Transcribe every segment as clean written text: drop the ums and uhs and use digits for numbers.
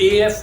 AF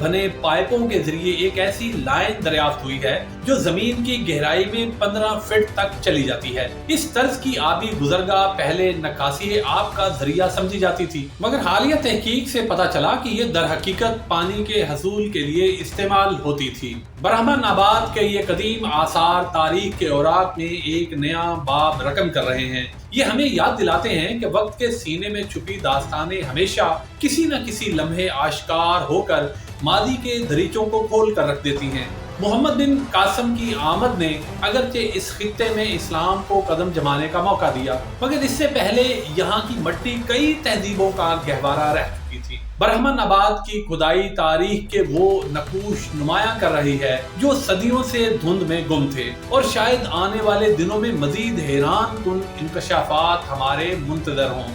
بنے پائپوں کے ذریعے ایک ایسی لائن دریافت ہوئی ہے جو زمین کی گہرائی میں 15 فٹ تک چلی جاتی ہے۔ اس طرز کی آبی گزرگاہ پہلے نکاسی آب کا ذریعہ سمجھی جاتی تھی، مگر حالیہ تحقیق سے پتہ چلا کہ یہ در حقیقت پانی کے حصول کے لیے استعمال ہوتی تھی۔ برہمن آباد کے یہ قدیم آثار تاریخ کے اوراق میں ایک نیا باب رقم کر رہے ہیں۔ یہ ہمیں یاد دلاتے ہیں کہ وقت کے سینے میں چھپی داستانیں ہمیشہ کسی نہ کسی لمحے آشکار ہو کر ماضی کے دریچوں کو کھول کر رکھ دیتی ہیں۔ محمد بن قاسم کی آمد نے اگرچہ اس خطے میں اسلام کو قدم جمانے کا موقع دیا، مگر اس سے پہلے یہاں کی مٹی کئی تہذیبوں کا گہوارہ رہ چکی تھی۔ برہمن آباد کی کھدائی تاریخ کے وہ نقوش نمایاں کر رہی ہے جو صدیوں سے دھند میں گم تھے، اور شاید آنے والے دنوں میں مزید حیران کن انکشافات ہمارے منتظر ہوں۔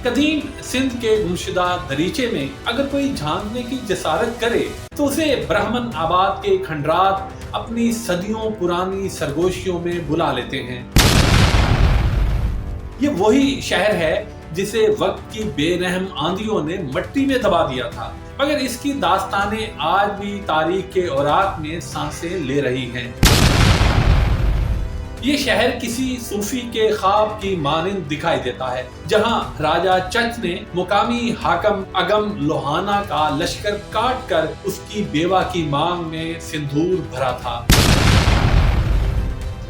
قدیم سندھ کے گمشدہ دریچے میں اگر کوئی جھانکنے کی جسارت کرے تو اسے برہمن آباد کے کھنڈرات اپنی صدیوں پرانی سرگوشیوں میں بلا لیتے ہیں۔ یہ وہی شہر ہے جسے وقت کی بے رحم آندھیوں نے مٹی میں دبا دیا تھا، مگر اس کی داستانیں آج بھی تاریخ کے اوراق میں سانسیں لے رہی ہیں۔ یہ شہر کسی صوفی کے خواب کی مانند دکھائی دیتا ہے، جہاں راجہ چچ نے مقامی حاکم اگم لوہانا کا لشکر کاٹ کر اس کی بیوہ کی مانگ میں سندور بھرا تھا،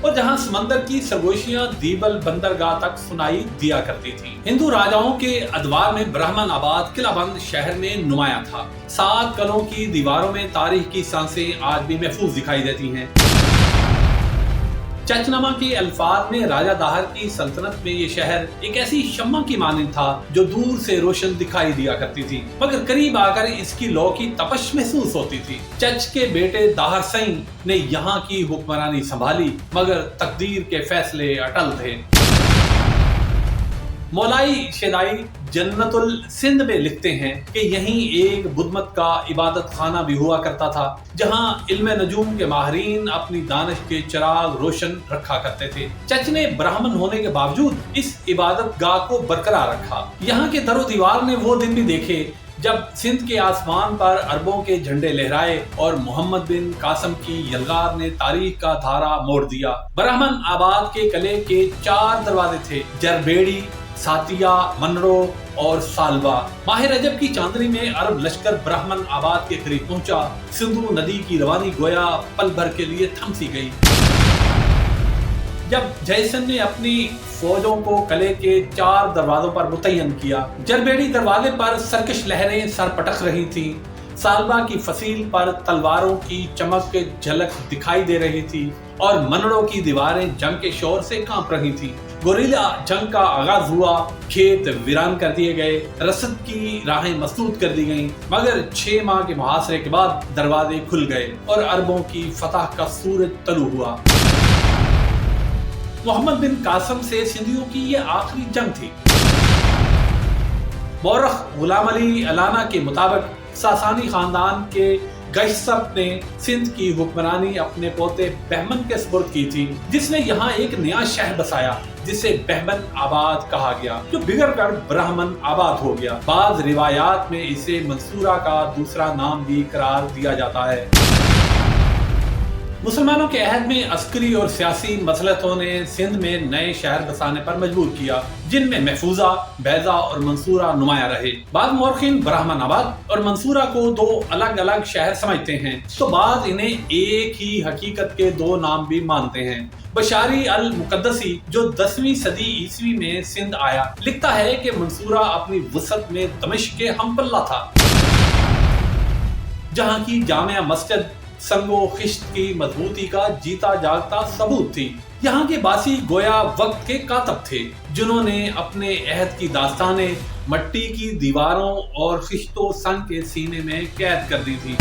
اور جہاں سمندر کی سرگوشیاں دیبل بندرگاہ تک سنائی دیا کرتی تھیں۔ ہندو راجاؤں کے ادوار میں برہمن آباد قلعہ بند شہر میں نمایاں تھا۔ 7 قلعوں کی دیواروں میں تاریخ کی سانسیں آج بھی محفوظ دکھائی دیتی ہیں۔ چچنما کے الفاظ میں راجہ داہر کی سلطنت میں یہ شہر ایک ایسی شمع کی مانند تھا جو دور سے روشن دکھائی دیا کرتی تھی، مگر قریب آ کر اس کی لو کی تپش محسوس ہوتی تھی۔ چچ کے بیٹے داہر سنگھ نے یہاں کی حکمرانی سنبھالی، مگر تقدیر کے فیصلے اٹل تھے۔ مولائی شیدائی جنت السندھ میں لکھتے ہیں کہ یہیں ایک بدھ مت کا عبادت خانہ بھی ہوا کرتا تھا، جہاں علم نجوم کے ماہرین اپنی دانش کے چراغ روشن رکھا کرتے تھے۔ چچ نے برہمن ہونے کے باوجود اس عبادت گاہ کو برقرار رکھا۔ یہاں کے در و دیوار نے وہ دن بھی دیکھے جب سندھ کے آسمان پر عربوں کے جھنڈے لہرائے اور محمد بن قاسم کی یلغار نے تاریخ کا دھارا موڑ دیا۔ برہمن آباد کے قلعے کے 4 دروازے تھے: جربیڑی، ساتیا، منڑو اور سالوا۔ ماہ رجب کی چاندنی میں عرب لشکر برہمن آباد کے قریب پہنچا۔ سندھو ندی کی روانی گویا پل بھر کے لیے تھم سی گئی۔ جب جے سن نے اپنی فوجوں کو قلعے کے 4 دروازوں پر متعین کیا، جربیڑی دروازے پر سرکش لہریں سر پٹک رہی تھیں، سالوا کی فصیل پر تلواروں کی چمک کے جھلک دکھائی دے رہی تھی، اور منڑوں کی دیواریں جنگ کے شور سے کانپ رہی تھیں۔ گوریلا جنگ کا آغاز ہوا، کھیت ویران کر دیے گئے، رسد کی راہیں مسدود کر دی گئیں، مگر 6 ماہ کے محاصرے کے بعد دروازے کھل گئے اور عربوں کی فتح کا سورج طلوع ہوا۔ محمد بن قاسم سے سندھیوں کی یہ آخری جنگ تھی۔ مورخ غلام علی علانہ کے مطابق ساسانی خاندان کے گشسپ نے سندھ کی حکمرانی اپنے پوتے بہمن کے سپرد کی تھی، جس نے یہاں ایک نیا شہر بسایا جسے بہمن آباد کہا گیا، جو بگڑ کر برہمن آباد ہو گیا۔ بعض روایات میں اسے منصورہ کا دوسرا نام بھی قرار دیا جاتا ہے۔ مسلمانوں کے عہد میں عسکری اور سیاسی مصلحتوں نے سندھ میں نئے شہر بسانے پر مجبور کیا، جن میں محفوظہ، بیضا اور منصورہ نمایاں رہے۔ بعض مورخین برہمن آباد اور منصورہ کو 2 الگ الگ شہر سمجھتے ہیں، تو بعض انہیں ایک ہی حقیقت کے 2 نام بھی مانتے ہیں۔ بشاری المقدسی، جو 10ویں صدی عیسوی میں سندھ آیا، لکھتا ہے کہ منصورہ اپنی وسعت میں دمشق کے ہم پلہ تھا، جہاں کی جامع مسجد سنگ و خشت کی مضبوطی کا جیتا جاگتا ثبوت تھی۔ یہاں کے باسی گویا وقت کے کاتب تھے، جنہوں نے اپنے عہد کی داستانیں مٹی کی دیواروں اور خشت و سنگ کے سینے میں قید کر دی تھی۔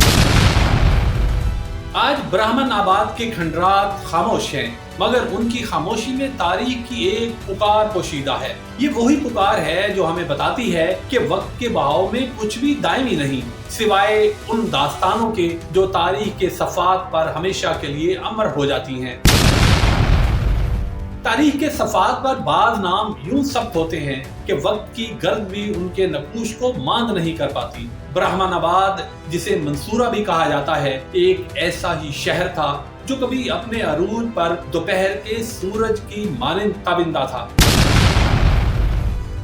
آج برہمن آباد کے کھنڈرات خاموش ہیں، مگر ان کی خاموشی میں تاریخ کی ایک پکار پوشیدہ ہے۔ یہ وہی پکار ہے جو ہمیں بتاتی ہے کہ وقت کے بہاؤ میں کچھ بھی دائمی نہیں، سوائے ان داستانوں کے جو تاریخ کے صفحات پر ہمیشہ کے لیے امر ہو جاتی ہیں۔ تاریخ کے صفحات پر بعض نام یوں ثبت ہوتے ہیں کہ وقت کی گرد بھی ان کے نقوش کو ماند نہیں کر پاتی۔ برہمن آباد، جسے منصورہ بھی کہا جاتا ہے، ایک ایسا ہی شہر تھا جو کبھی اپنے عروج پر دوپہر کے سورج کی مانند تابندہ تھا،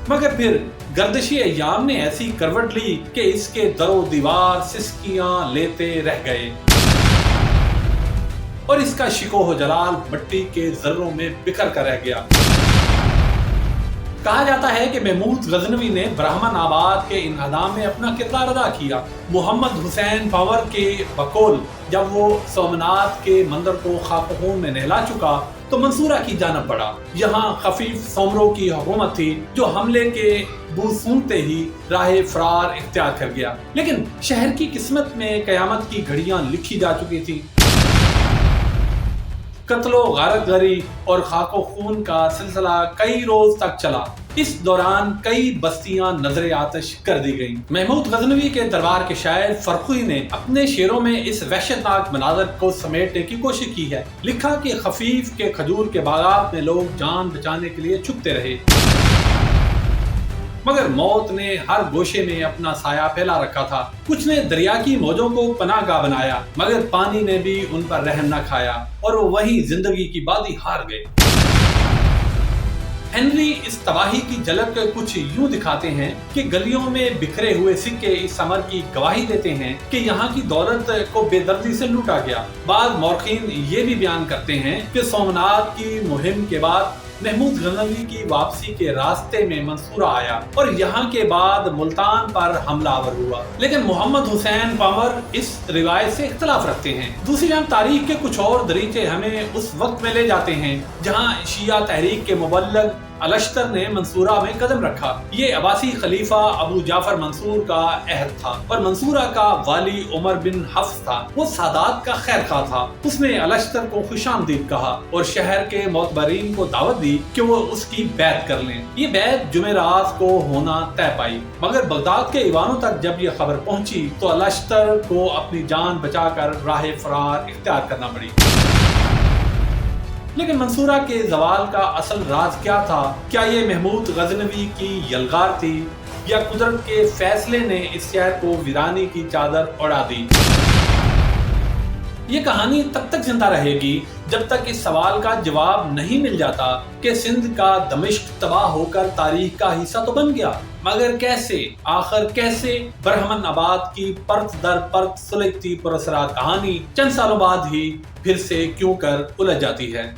مگر پھر گردشی ایام نے ایسی کروٹ لی کہ اس کے در و دیوار سسکیاں لیتے رہ گئے اور اس کا شکوہ و جلال مٹی کے ذروں میں بکھر کر رہ گیا۔ کہا جاتا ہے کہ محمود غزنوی نے برہمن آباد کے انہدام میں اپنا کردار ادا کیا۔ محمد حسین پنور کے بقول جب وہ سومناتھ کے مندر کو خاک و خون میں نہلا چکا تو منصورہ کی جانب بڑھا۔ یہاں خفیف سومروں کی حکومت تھی جو حملے کے بو سونگتے ہی راہ فرار اختیار کر گیا، لیکن شہر کی قسمت میں قیامت کی گھڑیاں لکھی جا چکی تھی۔ قتل و غارت گری اور خاک و خون کا سلسلہ کئی روز تک چلا۔ اس دوران کئی بستیاں نظر آتش کر دی گئیں۔ محمود غزنوی کے دربار کے شاعر فرخی نے اپنے شعروں میں اس وحشتناک مناظر کو سمیٹنے کی کوشش کی ہے۔ لکھا کہ خفیف کے کھجور کے باغات میں لوگ جان بچانے کے لیے چھپتے رہے، مگر موت نے ہر گوشے میں اپنا سایہ پھیلا رکھا تھا۔ کچھ نے دریا کی موجوں کو پناہ گاہ بنایا، مگر پانی نے بھی ان پر رحم نہ کھایا اور وہ وہیں زندگی کی بادی ہار گئے۔ ہنری اس تباہی کی جھلک کچھ یوں دکھاتے ہیں کہ گلیوں میں بکھرے ہوئے سکے اس امر کی گواہی دیتے ہیں کہ یہاں کی دولت کو بے دردی سے لوٹا گیا۔ بعض مورخین یہ بھی بیان کرتے ہیں کہ سومناتھ کی مہم کے بعد محمود غزنوی کی واپسی کے راستے میں منصورہ آیا اور یہاں کے بعد ملتان پر حملہ آور ہوا، لیکن محمد حسین پنور اس روایت سے اختلاف رکھتے ہیں۔ دوسری جانب تاریخ کے کچھ اور دریچے ہمیں اس وقت میں لے جاتے ہیں جہاں شیعہ تحریک کے مبلغ الشتر نے منصورہ میں قدم رکھا۔ یہ عباسی خلیفہ ابو جعفر منصور کا عہد تھا اور منصورہ کا والی عمر بن حفص تھا۔ وہ سادات کا خیر خواہ تھا۔ اس نے الشتر کو خوش آمدید کہا اور شہر کے معتبرین کو دعوت دی کہ وہ اس کی بیعت کر لیں۔ یہ بیعت جمعرات کو ہونا طے پائی، مگر بغداد کے ایوانوں تک جب یہ خبر پہنچی تو الشتر کو اپنی جان بچا کر راہ فرار اختیار کرنا پڑی۔ لیکن منصورہ کے زوال کا اصل راز کیا تھا؟ کیا یہ محمود غزنوی کی یلغار تھی یا قدرت کے فیصلے نے اس شہر کو ویرانی کی چادر اڑا دی؟ یہ کہانی تب تک زندہ رہے گی جب تک اس سوال کا جواب نہیں مل جاتا کہ سندھ کا دمشق تباہ ہو کر تاریخ کا حصہ تو بن گیا، مگر کیسے؟ آخر کیسے؟ برہمن آباد کی پرت در پرت سلگتی پراسرار کہانی چند سالوں بعد ہی پھر سے کیوں کر الجھ جاتی ہے۔